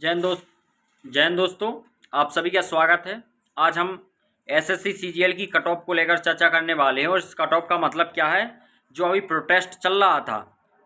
जय हिंद दोस्तों, आप सभी का स्वागत है। आज हम एसएससी सीजीएल की कट ऑफ को लेकर चर्चा करने वाले हैं और इस कट ऑफ का मतलब क्या है। जो अभी प्रोटेस्ट चल रहा था,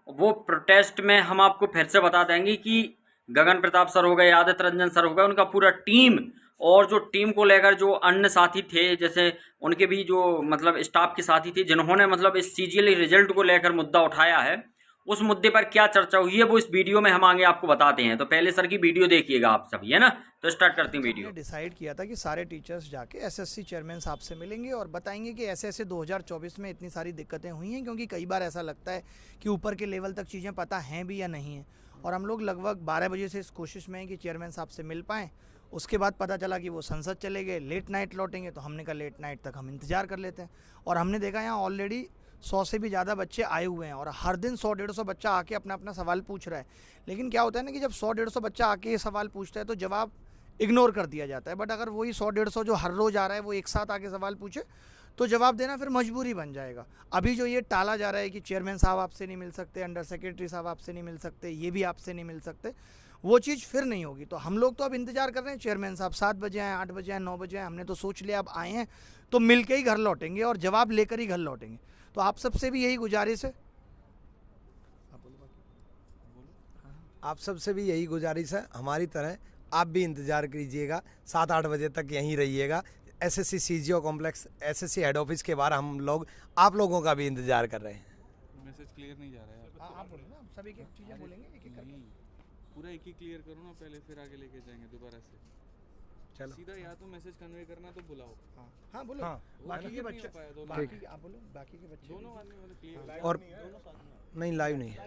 वो प्रोटेस्ट में हम आपको फिर से बता देंगे कि गगन प्रताप सर हो गए, आदित्य रंजन सर हो गए, उनका पूरा टीम और जो टीम को लेकर जो अन्य साथी थे, जैसे उनके भी जो मतलब स्टाफ के साथी थे, जिन्होंने मतलब इस सीजीएल रिजल्ट को लेकर मुद्दा उठाया है, उस मुद्दे पर क्या चर्चा हुई है वो इस वीडियो में हम आगे आपको बताते हैं। तो पहले सर की वीडियो देखिएगा आप सभी, है ना। तो स्टार्ट करते हैं वीडियो। हमने डिसाइड किया था कि सारे टीचर्स जाके एसएससी चेयरमैन साहब से मिलेंगे और बताएंगे कि ऐसे ऐसे 2024 में इतनी सारी दिक्कतें हुई हैं, क्योंकि कई बार ऐसा लगता है कि ऊपर के लेवल तक चीज़ें पता हैं भी या नहीं हैं। और हम लोग लगभग 12 बजे से इस कोशिश में हैं कि चेयरमैन साहब से मिल पाएँ। उसके बाद पता चला कि वो संसद चले गए, लेट नाइट लौटेंगे, तो हमने कहा लेट नाइट तक हम इंतज़ार कर लेते हैं। और हमने देखा यहाँ ऑलरेडी 100 से भी ज़्यादा बच्चे आए हुए हैं और हर दिन 100-150 बच्चा आके अपना अपना सवाल पूछ रहा है। लेकिन क्या होता है ना कि जब 100-150 बच्चा आके सवाल पूछता है तो जवाब इग्नोर कर दिया जाता है। बट अगर वही 100-150 जो हर रोज़ आ रहा है वो एक साथ आके सवाल पूछे तो जवाब देना फिर मजबूरी बन जाएगा। अभी जो ये टाला जा रहा है कि चेयरमैन साहब आपसे नहीं मिल सकते, अंडर सेक्रेटरी साहब आपसे नहीं मिल सकते, ये भी आपसे नहीं मिल सकते, वो चीज़ फिर नहीं होगी। तो हम लोग तो अब इंतज़ार कर रहे हैं चेयरमैन साहब 7 बजे आए, 8 बजे आए, 9 बजे आए। हमने तो सोच लिया अब आए हैं तो मिल के ही घर लौटेंगे और जवाब लेकर ही घर लौटेंगे। तो आप सबसे भी यही गुजारिश है, आप सबसे भी यही गुजारिश है, हमारी तरह आप भी इंतज़ार कीजिएगा, 7-8 बजे तक यहीं रहिएगा। SSC CGO complex SSC head office के बाहर हम लोग आप लोगों का भी इंतज़ार कर रहे हैं। मैसेज क्लियर नहीं जा रहा है। आप बोलो ना, सभी की चीज़ें बोलेंगे एक एक करके। पूरा एक ही क्लियर करो ना पहले, फिर आगे लेके जाएंगे दोबारा से। चलो सीधा या तो मैसेज कन्वे करना तो बुलाओ। हाँ बोलो। हाँ, बाकी के बच्चे, दोनों बाकी आप बोलो, बाकी के बच्चे दोनों आदमी मतलब क्लियर। और नहीं, लाइव नहीं है।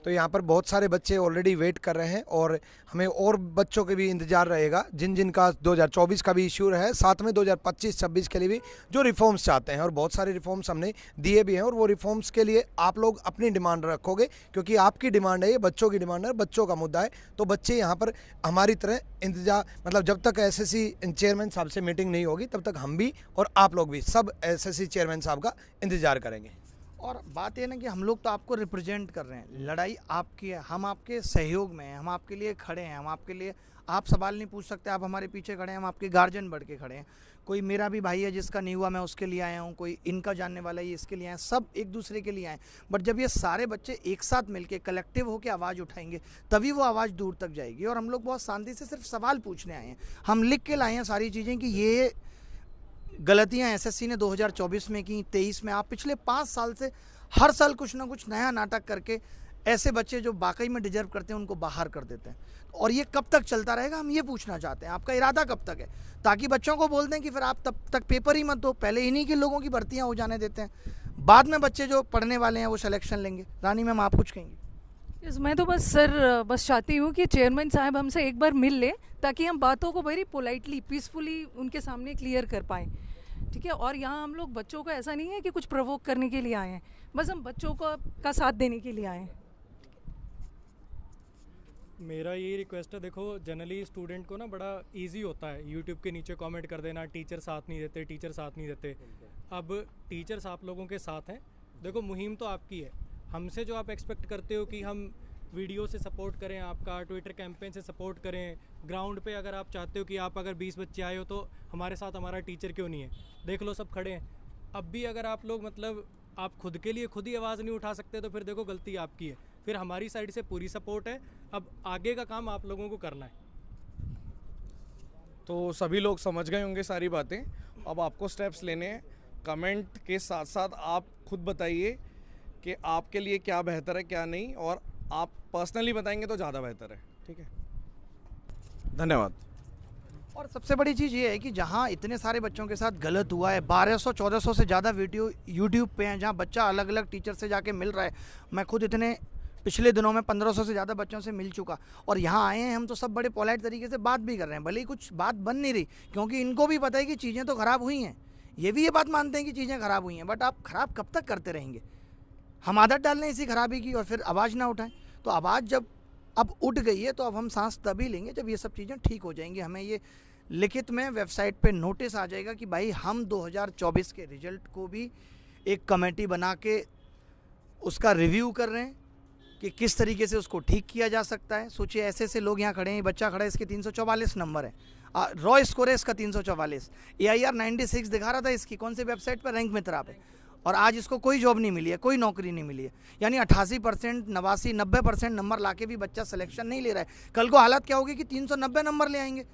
तो यहाँ पर बहुत सारे बच्चे ऑलरेडी वेट कर रहे हैं और हमें और बच्चों के भी इंतज़ार रहेगा जिन जिन का 2024 का भी इश्यू है, साथ में 2025-26 के लिए भी जो रिफॉर्म्स चाहते हैं। और बहुत सारे रिफॉर्म्स हमने दिए भी हैं और वो रिफॉर्म्स के लिए आप लोग अपनी डिमांड रखोगे, क्योंकि आपकी डिमांड है, ये बच्चों की डिमांड है, बच्चों का मुद्दा है। तो बच्चे यहाँ पर हमारी तरह इंतजार, मतलब जब तक एसएससी चेयरमैन साहब से मीटिंग नहीं होगी तब तक हम भी और आप लोग भी सब एसएससी चेयरमैन साहब का इंतज़ार करेंगे। और बात यह ना कि हम लोग तो आपको रिप्रेजेंट कर रहे हैं, लड़ाई आपकी है, हम आपके सहयोग में हैं, हम आपके लिए खड़े हैं, हम आपके लिए, आप सवाल नहीं पूछ सकते, आप हमारे पीछे खड़े हैं, हम आपके गार्जियन बढ़ के खड़े हैं। कोई मेरा भी भाई है जिसका नहीं हुआ, मैं उसके लिए आया हूँ, कोई इनका जानने वाला है, ये इसके लिए आए, सब एक दूसरे के लिए आए। बट जब ये सारे बच्चे एक साथ मिलके कलेक्टिव होकर आवाज़ उठाएंगे तभी वो आवाज़ दूर तक जाएगी। और हम लोग बहुत शांति से सिर्फ सवाल पूछने आए हैं, हम लिख के लाए हैं सारी चीज़ें कि ये गलतियाँ एसएससी ने 2024 में की, 23 में, आप पिछले 5 साल से हर साल कुछ ना कुछ नया नाटक करके ऐसे बच्चे जो वाकई में डिजर्व करते हैं उनको बाहर कर देते हैं। और ये कब तक चलता रहेगा, हम ये पूछना चाहते हैं, आपका इरादा कब तक है, ताकि बच्चों को बोल दें कि फिर आप तब तक पेपर ही मत दो, पहले इन्हीं के लोगों की भर्तियां हो जाने देते हैं, बाद में बच्चे जो पढ़ने वाले हैं वो सिलेक्शन लेंगे। रानी मैम, आप कुछ कहेंगे? मैं तो बस चाहती हूँ कि चेयरमैन साहब हमसे एक बार मिल ले, ताकि हम बातों को वेरी पोलाइटली, पीसफुली उनके सामने क्लियर कर पाएँ, ठीक है। और यहाँ हम लोग बच्चों को ऐसा नहीं है कि कुछ प्रोवोक करने के लिए आए हैं, बस हम बच्चों को का साथ देने के लिए आए हैं। मेरा यही रिक्वेस्ट है, देखो जनरली स्टूडेंट को ना बड़ा इजी होता है यूट्यूब के नीचे कमेंट कर देना, टीचर साथ नहीं देते, टीचर साथ नहीं देते। अब टीचर्स आप लोगों के साथ हैं, देखो मुहिम तो आपकी है, हमसे जो आप एक्सपेक्ट करते हो कि हम वीडियो से सपोर्ट करें, आपका ट्विटर कैंपेन से सपोर्ट करें, ग्राउंड पे अगर आप चाहते हो कि आप अगर 20 बच्चे आए हो तो हमारे साथ हमारा टीचर क्यों नहीं है, देख लो सब खड़े हैं। अब भी अगर आप लोग मतलब आप खुद के लिए खुद ही आवाज़ नहीं उठा सकते तो फिर देखो गलती आपकी है, फिर हमारी साइड से पूरी सपोर्ट है, अब आगे का काम आप लोगों को करना है। तो सभी लोग समझ गए होंगे सारी बातें, अब आपको स्टेप्स लेने हैं। कमेंट के साथ साथ आप खुद बताइए कि आपके लिए क्या बेहतर है क्या नहीं, और आप पर्सनली बताएंगे तो ज़्यादा बेहतर है, ठीक है। धन्यवाद। और सबसे बड़ी चीज़ ये है कि जहाँ इतने सारे बच्चों के साथ गलत हुआ है, 1200-1400 से ज़्यादा वीडियो यूट्यूब पे हैं, जहाँ बच्चा अलग अलग टीचर से जाके मिल रहा है। मैं खुद इतने पिछले दिनों में 1500 से ज़्यादा बच्चों से मिल चुका, और यहाँ आए हैं हम तो सब बड़े पोलाइट तरीके से बात भी कर रहे हैं, भले ही कुछ बात बन नहीं रही, क्योंकि इनको भी पता है कि चीज़ें तो ख़राब हुई हैं, ये भी ये बात मानते हैं कि चीज़ें ख़राब हुई हैं। बट आप ख़राब कब तक करते रहेंगे, हम आदत डाल लें इसी खराबी की और फिर आवाज़ ना उठाएं। तो आवाज़ जब अब उठ गई है तो अब हम सांस तभी लेंगे जब ये सब चीज़ें ठीक हो जाएंगी। हमें ये लिखित में वेबसाइट पे नोटिस आ जाएगा कि भाई हम 2024 के रिजल्ट को भी एक कमेटी बना के उसका रिव्यू कर रहे हैं, कि किस तरीके से उसको ठीक किया जा सकता है। सोचिए ऐसे ऐसे लोग यहाँ खड़े हैं, बच्चा खड़ा है, इसके 344 नंबर है, रॉ स्कोर है इसका 344, AIR 96 दिखा रहा था इसकी, कौन सी वेबसाइट पर, रैंक मित्रा पे, और आज इसको कोई जॉब नहीं मिली है, कोई नौकरी नहीं मिली है। यानी 88%, 89, 90% नंबर लाके भी बच्चा सिलेक्शन नहीं ले रहा है। कल को हालत क्या होगी कि 390 नंबर ले आएंगे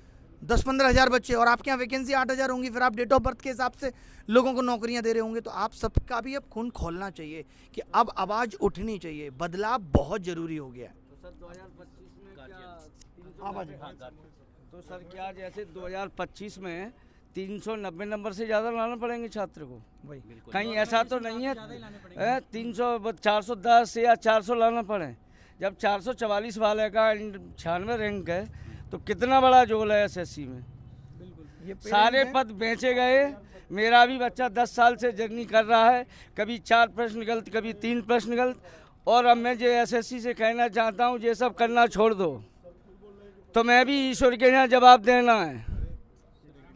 10-15 हज़ार बच्चे, और आपके यहाँ वैकेंसी 8,000 होंगी, फिर आप डेट ऑफ बर्थ के हिसाब से लोगों को नौकरियां दे रहे होंगे। तो आप सबका भी अब खून खोलना चाहिए कि अब आवाज़ उठनी चाहिए, बदलाव बहुत ज़रूरी हो गया है। तो सर 2025 में 2025 में 390 नंबर से ज़्यादा लाना पड़ेंगे छात्र को, वही कहीं ऐसा तो नहीं है 410 या 400 लाना पड़े। जब 444 वाले का 96 रैंक है तो कितना बड़ा जोल है एसएससी में। सारे पद बेचे गए। मेरा भी बच्चा 10 साल से जर्नी कर रहा है, कभी 4 प्रश्न गलत, कभी 3 प्रश्न गलत, और अब मैं जो एसएससी से कहना चाहता हूँ ये सब करना छोड़ दो, तो मैं भी ईश्वर के यहाँ जवाब देना है।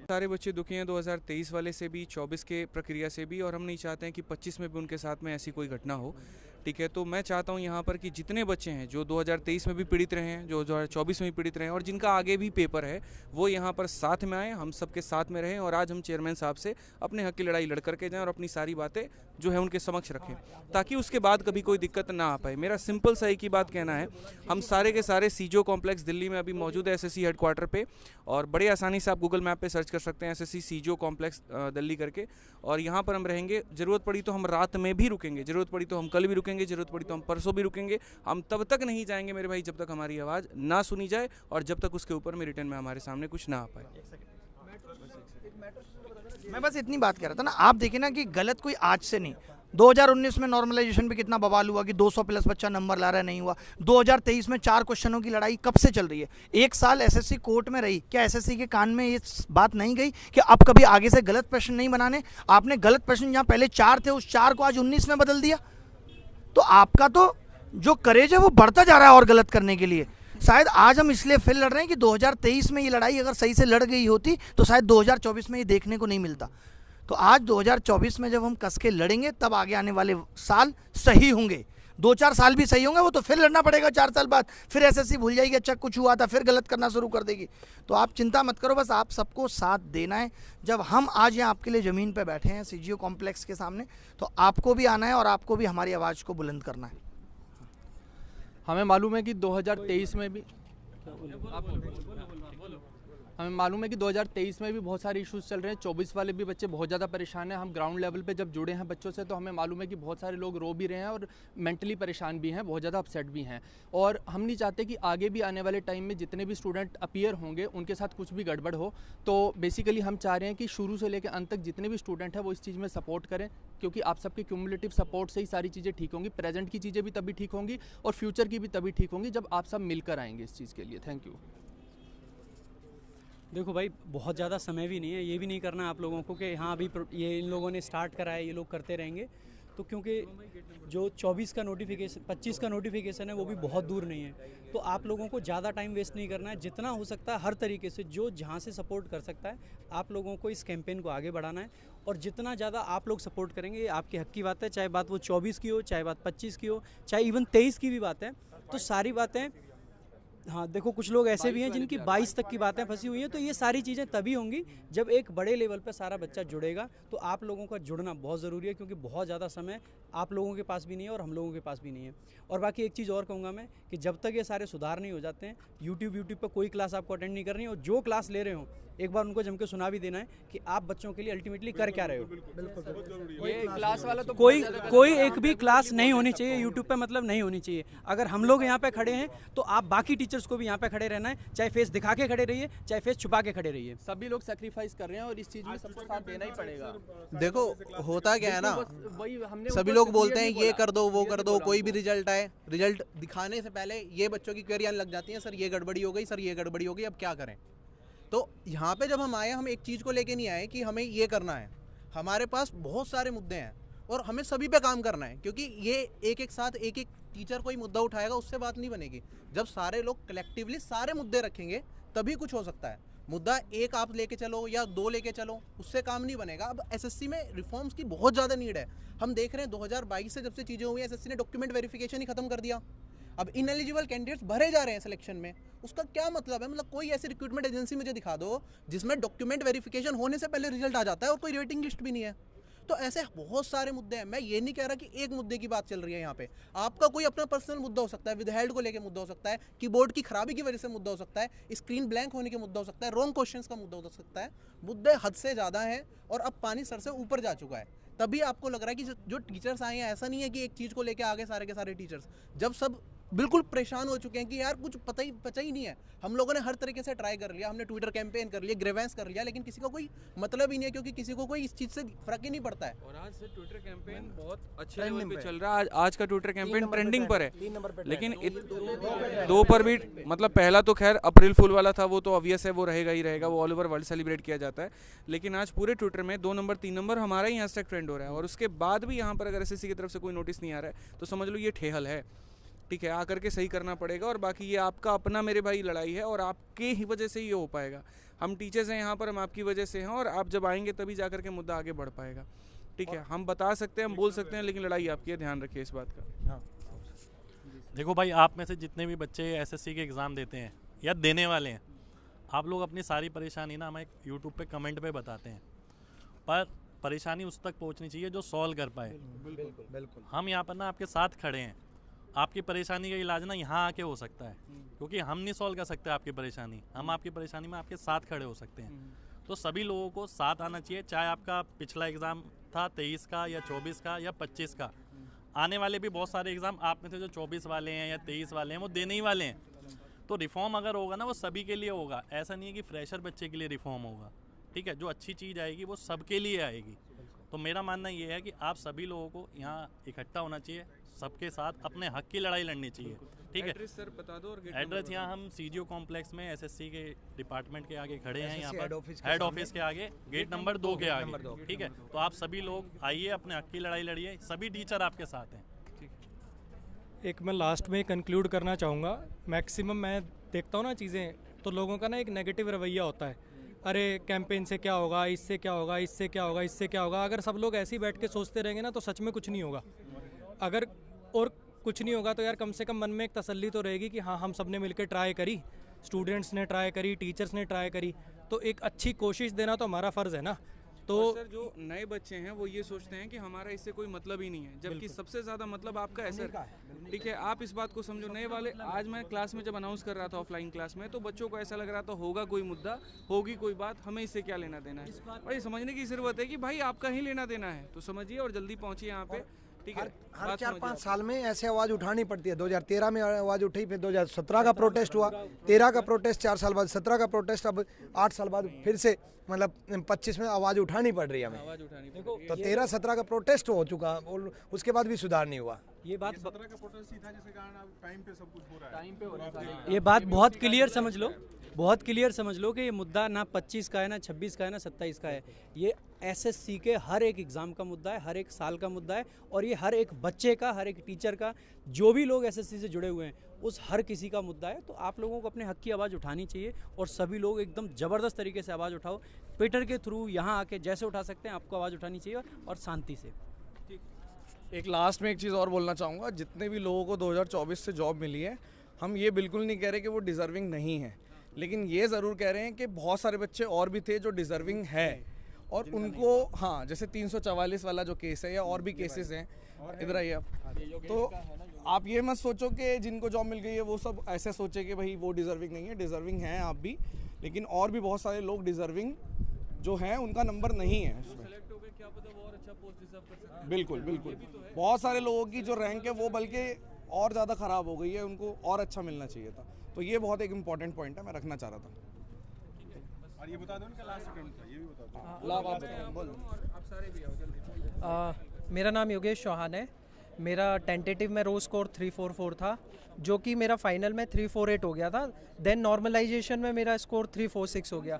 सारे बच्चे दुखी हैं 2023 वाले से भी, 24 के प्रक्रिया से भी, और हम नहीं चाहते हैं कि 25 में भी उनके साथ में ऐसी कोई घटना हो। ठीक है, तो मैं चाहता हूं यहाँ पर कि जितने बच्चे हैं जो 2023 में भी पीड़ित रहे हैं, जो 2024 में भी पीड़ित रहे हैं, और जिनका आगे भी पेपर है, वो यहाँ पर साथ में आएँ, हम सबके साथ में रहें, और आज हम चेयरमैन साहब से अपने हक की लड़ाई लड़ करके जाएँ और अपनी सारी बातें जो है उनके समक्ष रखें, ताकि उसके बाद कभी कोई दिक्कत ना आ पाए। मेरा सिंपल सा एक ही बात कहना है, हम सारे के सारे सीजो कॉम्प्लेक्स दिल्ली में अभी मौजूद है एसएससी हेडक्वार्टर पे, और बड़े आसानी से आप गूगल मैप पे सर्च कर सकते हैं एसएससी सीजो कॉम्प्लेक्स दिल्ली करके, और यहाँ पर हम रहेंगे। ज़रूरत पड़ी तो हम रात में भी रुकेंगे, ज़रूरत पड़ी तो हम कल भी रुकेंगे, ज़रूरत पड़ी तो हम परसों भी रुकेंगे। हम तब तक नहीं जाएंगे मेरे भाई जब तक हमारी आवाज़ ना सुनी जाए, और जब तक उसके ऊपर में रिटर्न में हमारे सामने कुछ ना आ पाए। मैं बस इतनी बात कह रहा था ना, आप देखिए ना कि गलत कोई आज से नहीं, 2019 में नॉर्मलाइजेशन पे कितना बवाल हुआ कि 200 प्लस बच्चा नंबर ला रहा है, नहीं हुआ। 2023 में 4 क्वेश्चनों की लड़ाई कब से चल रही है, 1 साल एसएससी कोर्ट में रही, क्या एसएससी के कान में ये बात नहीं गई कि अब कभी आगे से गलत प्रश्न नहीं बनाने? आपने गलत प्रश्न जहाँ पहले 4 थे उस 4 को आज 19 में बदल दिया। तो आपका तो जो करेज है वो बढ़ता जा रहा है और गलत करने के लिए। शायद आज हम इसलिए फिर लड़ रहे हैं कि 2023 में ये लड़ाई अगर सही से लड़ गई होती तो शायद 2024 में ये देखने को नहीं मिलता। तो आज 2024 में जब हम कस के लड़ेंगे तब आगे आने वाले साल सही होंगे। 2-4 साल भी सही होंगे, वो तो फिर लड़ना पड़ेगा 4 साल बाद, फिर एसएससी भूल जाएगी अच्छा कुछ हुआ था, फिर गलत करना शुरू कर देगी। तो आप चिंता मत करो, बस आप सबको साथ देना है। जब हम आज यहाँ आपके लिए ज़मीन पर बैठे हैं सीजीओ कॉम्प्लेक्स के सामने, तो आपको भी आना है और आपको भी हमारी आवाज़ को बुलंद करना है। हमें मालूम है कि 2023 में भी बहुत सारे इश्यूज चल रहे हैं। 24 वाले भी बच्चे बहुत ज़्यादा परेशान हैं। हम ग्राउंड लेवल पे जब जुड़े हैं बच्चों से तो हमें मालूम है कि बहुत सारे लोग रो भी रहे हैं और मेंटली परेशान भी हैं, बहुत ज़्यादा अपसेट भी हैं। और हम नहीं चाहते कि आगे भी आने वाले टाइम में जितने भी स्टूडेंट अपीयर होंगे उनके साथ कुछ भी गड़बड़ हो। तो बेसिकली हम चाह रहे हैं कि शुरू से लेकर अंत तक जितने भी स्टूडेंट हैं वो इस चीज़ में सपोर्ट करें, क्योंकि आप सबके क्यूमुलेटिव सपोर्ट से ही सारी चीज़ें ठीक होंगी। प्रेजेंट की चीज़ें भी तभी ठीक होंगी और फ्यूचर की भी तभी ठीक होंगी जब आप सब मिलकर आएंगे इस चीज़ के लिए। Thank you. देखो भाई, बहुत ज़्यादा समय भी नहीं है, ये भी नहीं करना आप लोगों को कि हाँ अभी ये इन लोगों ने स्टार्ट करा है, ये लोग करते रहेंगे। तो क्योंकि जो 24 का नोटिफिकेशन 25 का नोटिफिकेशन है वो भी बहुत दूर नहीं है, तो आप लोगों को ज़्यादा टाइम वेस्ट नहीं करना है। जितना हो सकता है हर तरीके से जो जहाँ से सपोर्ट कर सकता है आप लोगों को इस कैंपेन को आगे बढ़ाना है, और जितना ज़्यादा आप लोग सपोर्ट करेंगे ये आपके हक की बात है। चाहे बात वो 24 की हो, चाहे बात 25 की हो, चाहे इवन 23 की भी बात है, तो सारी बातें, हाँ देखो कुछ लोग ऐसे भी हैं जिनकी 22 तक की बातें फंसी हुई हैं। तो ये सारी चीज़ें तभी होंगी जब एक बड़े लेवल पर सारा बच्चा जुड़ेगा। तो आप लोगों का जुड़ना बहुत ज़रूरी है, क्योंकि बहुत ज़्यादा समय आप लोगों के पास भी नहीं है और हम लोगों के पास भी नहीं है। और बाकी एक चीज़ और कहूँगा मैं कि जब तक ये सारे सुधार नहीं हो जाते हैं, यूट्यूब पर कोई क्लास आपको अटेंड नहीं करनी है, और जो क्लास ले रहे हो एक बार उनको जम के सुना भी देना है कि आप बच्चों के लिए अल्टीमेटली कर क्या रहे हो। ये क्लास वाला तो कोई एक भी क्लास नहीं होनी चाहिए यूट्यूब पे, मतलब नहीं होनी चाहिए। अगर हम लोग यहाँ पे खड़े हैं तो आप बाकी टीचर्स को भी यहाँ पे खड़े रहना है, चाहे फेस दिखा के खड़े रहिए, चाहे फेस छुपा के खड़े रहिए। सभी लोग सेक्रीफाइस कर रहे हैं और इस चीज़ में सबको साथ देना ही पड़ेगा। देखो होता क्या है ना, सभी लोग बोलते हैं ये कर दो वो कर दो, कोई भी रिजल्ट आए, रिजल्ट दिखाने से पहले ये बच्चों की क्वेरी आने लग जाती है, सर ये गड़बड़ी हो गई, सर ये गड़बड़ी हो गई, अब क्या करें। तो यहाँ पे जब हम आए, हम एक चीज़ को लेके नहीं आए कि हमें ये करना है। हमारे पास बहुत सारे मुद्दे हैं और हमें सभी पे काम करना है, क्योंकि ये एक साथ एक टीचर कोई मुद्दा उठाएगा उससे बात नहीं बनेगी। जब सारे लोग कलेक्टिवली सारे मुद्दे रखेंगे तभी कुछ हो सकता है। मुद्दा एक आप लेके चलो या 2 लेके चलो, उससे काम नहीं बनेगा। अब एसएससी में रिफॉर्म्स की बहुत ज़्यादा नीड है। हम देख रहे हैं 2022 से जब से चीज़ें हुई हैं, एसएससी ने डॉक्यूमेंट वेरिफिकेशन ही खत्म कर दिया। अब इनएलिजिबल कैंडिडेट्स भरे जा रहे हैं सिलेक्शन में, उसका क्या मतलब है? मतलब कोई ऐसी रिक्रूटमेंट एजेंसी मुझे दिखा दो जिसमें डॉक्यूमेंट वेरिफिकेशन होने से पहले रिजल्ट आ जाता है और कोई वेटिंग लिस्ट भी नहीं है। तो ऐसे बहुत सारे मुद्दे हैं। मैं ये नहीं कह रहा कि एक मुद्दे की बात चल रही है यहाँ पे, आपका कोई अपना पर्सनल मुद्दा हो सकता है, विदहेल्ड को लेकर मुद्दा हो सकता है, कीबोर्ड की खराबी की वजह से मुद्दा हो सकता है, स्क्रीन ब्लैंक होने के मुद्दा हो सकता है, रॉन्ग क्वेश्चंस का मुद्दा हो सकता है। मुद्दे हद से ज़्यादा हैं और अब पानी सर से ऊपर जा चुका है। तभी आपको लग रहा है कि जो टीचर्स आए हैं, ऐसा नहीं है कि एक चीज़ को लेकर आगे सारे के सारे टीचर्स, जब सब बिल्कुल परेशान हो चुके हैं कि यार कुछ पता ही नहीं है। हम लोगों ने हर तरीके से ट्राई कर लिया, हमने ट्विटर कैंपेन कर लिया, ग्रेवेंस कर लिया, लेकिन किसी का कोई मतलब ही नहीं है, क्योंकि किसी को कोई इस चीज़ से फर्क ही नहीं पड़ता है। और आज से ट्विटर कैंपेन बहुत अच्छे लेवल पे चल रहा है। आज का ट्विटर कैंपेन ट्रेंडिंग पर है, लेकिन दो पर भी, मतलब पहला तो खैर अप्रैल फुल वाला था, वो तो ऑब्वियस है, वो रहेगा ही रहेगा, वो ऑल ओवर वर्ल्ड सेलिब्रेट किया जाता है। लेकिन आज पूरे ट्विटर में 2 नंबर 3 नंबर हमारा ही हैशटैग ट्रेंड हो रहा है, और उसके बाद भी यहाँ पर अगर एसएससी की तरफ से कोई नोटिस नहीं आ रहा है तो समझ लो ये ठेहल है। ठीक है, आकर के सही करना पड़ेगा, और बाकी ये आपका अपना मेरे भाई लड़ाई है, और आपके ही वजह से ये हो पाएगा। हम टीचर्स हैं यहाँ पर, हम आपकी वजह से हैं, और आप जब आएंगे तभी जाकर के मुद्दा आगे बढ़ पाएगा। ठीक है, हम बता सकते हैं, हम बोल सकते हैं, लेकिन लड़ाई आपकी है, ध्यान रखिए इस बात का। हाँ। देखो भाई, आप में से जितने भी बच्चे एसएससी के एग्ज़ाम देते हैं या देने वाले हैं, आप लोग अपनी सारी परेशानी ना हमें यूट्यूब पे कमेंट पे बताते हैं, पर परेशानी उस तक पहुंचनी चाहिए जो सॉल्व कर पाए। बिल्कुल। हम यहाँ पर ना आपके साथ खड़े हैं। आपकी परेशानी का इलाज ना यहाँ आके हो सकता है, क्योंकि हम नहीं सॉल्व कर सकते आपकी परेशानी, हम आपकी परेशानी में आपके साथ खड़े हो सकते हैं। तो सभी लोगों को साथ आना चाहिए, चाहे आपका पिछला एग्ज़ाम था 23 का या 24 का या 25 का, आने वाले भी बहुत सारे एग्ज़ाम आप में से जो 24 वाले हैं या 23 वाले हैं वो देने ही वाले हैं। तो रिफॉर्म अगर होगा ना, वो सभी के लिए होगा, ऐसा नहीं है कि फ्रेशर बच्चे के लिए रिफॉर्म होगा। ठीक है, जो अच्छी चीज़ आएगी वो सबके लिए आएगी। तो मेरा मानना ये है कि आप सभी लोगों को यहाँ इकट्ठा होना चाहिए, सबके साथ अपने हक की लड़ाई लड़नी चाहिए। ठीक है, एड्रेस सर बता दो। और एड्रेस यहाँ हम सीजीओ कॉम्प्लेक्स में एसएससी के डिपार्टमेंट के आगे खड़े हैं, यहाँ पर हेड ऑफिस के आगे, गेट नंबर 2 के आगे। ठीक है, तो आप सभी लोग आइए, अपने हक की लड़ाई लड़िए, सभी टीचर आपके साथ हैं। एक मैं लास्ट में कंक्लूड करना चाहूँगा। मैक्सिमम मैं देखता हूँ ना चीज़ें, तो लोगों का ना एक नेगेटिव रवैया होता है, अरे कैंपेन से क्या होगा, इससे क्या होगा, इससे क्या होगा, इससे क्या होगा। अगर सब लोग ऐसे ही बैठ के सोचते रहेंगे ना, तो सच में कुछ नहीं होगा। अगर और कुछ नहीं होगा तो यार कम से कम मन में एक तसल्ली तो रहेगी कि हाँ, हम सब ने मिलकर ट्राई करी, स्टूडेंट्स ने ट्राई करी, टीचर्स ने ट्राई करी, तो एक अच्छी कोशिश देना तो हमारा फ़र्ज़ है ना। तो सर, जो नए बच्चे हैं वो ये सोचते हैं कि हमारा इससे कोई मतलब ही नहीं है, जबकि सबसे ज़्यादा मतलब आपका है सर। ठीक है, आप इस बात को समझो। नए वाले, आज मैं क्लास में जब अनाउंस कर रहा था ऑफलाइन क्लास में, तो बच्चों को ऐसा लग रहा था होगा कोई मुद्दा, होगी कोई बात, हमें इससे क्या लेना देना है। और ये समझने की ज़रूरत है कि भाई आपका ही लेना देना है, तो समझिए और जल्दी पहुँचिए यहाँ पे। ठीक है, हर 4-5 साल में ऐसे आवाज़ उठानी पड़ती है। 2013 में आवाज़ उठी, फिर 2017 का प्रोटेस्ट हुआ, 13 का प्रोटेस्ट, 4 साल बाद 17 का प्रोटेस्ट, अब 8 साल बाद फिर से मतलब 25 में आवाज़ उठानी पड़ रही है हमें। तो 13-17 का प्रोटेस्ट हो चुका और उसके बाद भी सुधार नहीं हुआ। ये बात 17 का प्रोटेस्ट ही था, जिसके कारण टाइम पे सब कुछ हो रहा है, टाइम पे हो रहा है। ये बात बहुत क्लियर समझ लो, बहुत क्लियर समझ लो कि ये मुद्दा ना 25 का है, ना 26 का है, ना 27 का है। ये एसएससी के हर एक एग्ज़ाम का मुद्दा है, हर एक साल का मुद्दा है, और ये हर एक बच्चे का, हर एक टीचर का, जो भी लोग एसएससी से जुड़े हुए हैं उस हर किसी का मुद्दा है। तो आप लोगों को अपने हक की आवाज़ उठानी चाहिए, और सभी लोग एकदम ज़बरदस्त तरीके से आवाज़ उठाओ। ट्विटर के थ्रू यहाँ आके जैसे उठा सकते हैं आपको आवाज़ उठानी चाहिए, और शांति से। एक लास्ट में एक चीज़ और बोलना चाहूँगा, जितने भी लोगों को 2024 से जॉब मिली है, हम ये बिल्कुल नहीं कह रहे कि वो डिज़र्विंग नहीं है, लेकिन ये ज़रूर कह रहे हैं कि बहुत सारे बच्चे और भी थे जो डिज़र्विंग है, और उनको, हाँ, जैसे 344 वाला जो केस है या और भी केसेस हैं, इधर आइए आप। तो आप ये मत सोचो कि जिनको जॉब मिल गई है वो सब ऐसे सोचे कि भाई वो डिज़र्विंग नहीं है। डिज़र्विंग हैं आप भी, लेकिन और भी बहुत सारे लोग डिज़र्विंग जो हैं उनका नंबर नहीं है उसमें। बिल्कुल बिल्कुल, बहुत सारे लोगों की जो रैंक है वो बल्कि और ज़्यादा ख़राब हो गई है, उनको और अच्छा मिलना चाहिए था। तो ये बहुत एक इम्पॉर्टेंट पॉइंट है, मैं रखना चाह रहा था। और ये बता दो उनका लास्ट अटेम्प्ट था, ये भी बता दो। लाभ आप बताओ, बोलो। आप सारे भी आओ जल्दी। मेरा नाम योगेश चौहान है। मेरा टेंटेटिव में रो स्कोर 344 था, जो कि मेरा फाइनल में 348 हो गया था। देन नॉर्मलाइजेशन में मेरा स्कोर 346 हो गया।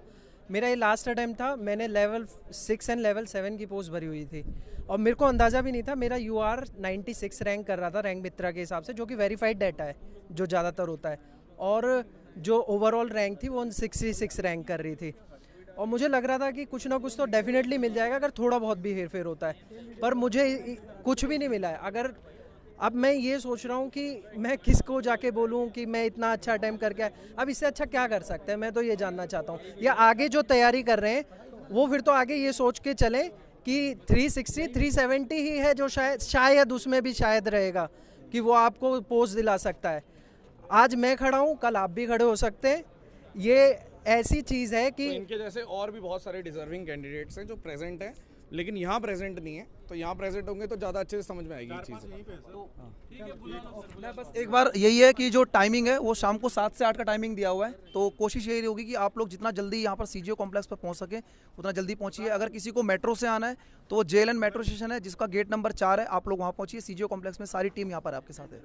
मेरा ये लास्ट अटैम्प्ट था। मैंने लेवल 6 एंड लेवल 7 की पोस्ट भरी हुई थी, और मेरे को अंदाज़ा भी नहीं था। मेरा UR 96 रैंक कर रहा था, रैंक मित्रा के हिसाब से, जो कि वेरीफाइड डाटा है, जो ज़्यादातर होता है, और जो ओवरऑल रैंक थी वो 66 रैंक कर रही थी। और मुझे लग रहा था कि कुछ ना कुछ तो डेफिनेटली मिल जाएगा अगर थोड़ा बहुत भी हेर फेर होता है, पर मुझे कुछ भी नहीं मिला है। अगर अब मैं ये सोच रहा हूँ कि मैं किसको जाके बोलूँ कि मैं इतना अच्छा अटेम्प्ट करके आया। अब इससे अच्छा क्या कर सकते हैं, मैं तो ये जानना चाहता हूँ। या आगे जो तैयारी कर रहे हैं वो फिर तो आगे ये सोच के चलें कि 360 370 ही है जो शायद उसमें भी शायद रहेगा कि वो आपको पोस्ट दिला सकता है। आज मैं खड़ा हूँ, कल आप भी खड़े हो सकते हैं। ये ऐसी चीज़ है कि तो इनके जैसे और भी बहुत सारे डिजर्विंग कैंडिडेट्स हैं जो प्रेजेंट हैं, लेकिन यहाँ प्रेजेंट नहीं है। तो यहाँ प्रेजेंट होंगे तो ज़्यादा अच्छे से समझ में आएगी चीज़। मैं बस एक बार यही है कि जो टाइमिंग है वो शाम को 7 से 8 का टाइमिंग दिया हुआ है, तो कोशिश यही होगी कि आप लोग जितना जल्दी यहाँ पर सीजीओ कॉम्प्लेक्स पर पहुँच सके उतना जल्दी पहुँचिए। अगर किसी को मेट्रो से आना है तो वो JLN मेट्रो स्टेशन है जिसका गेट नंबर 4 है, आप लोग वहाँ पहुँचिए। सीजीओ कॉम्प्लेक्स में सारी टीम यहाँ पर आपके साथ है।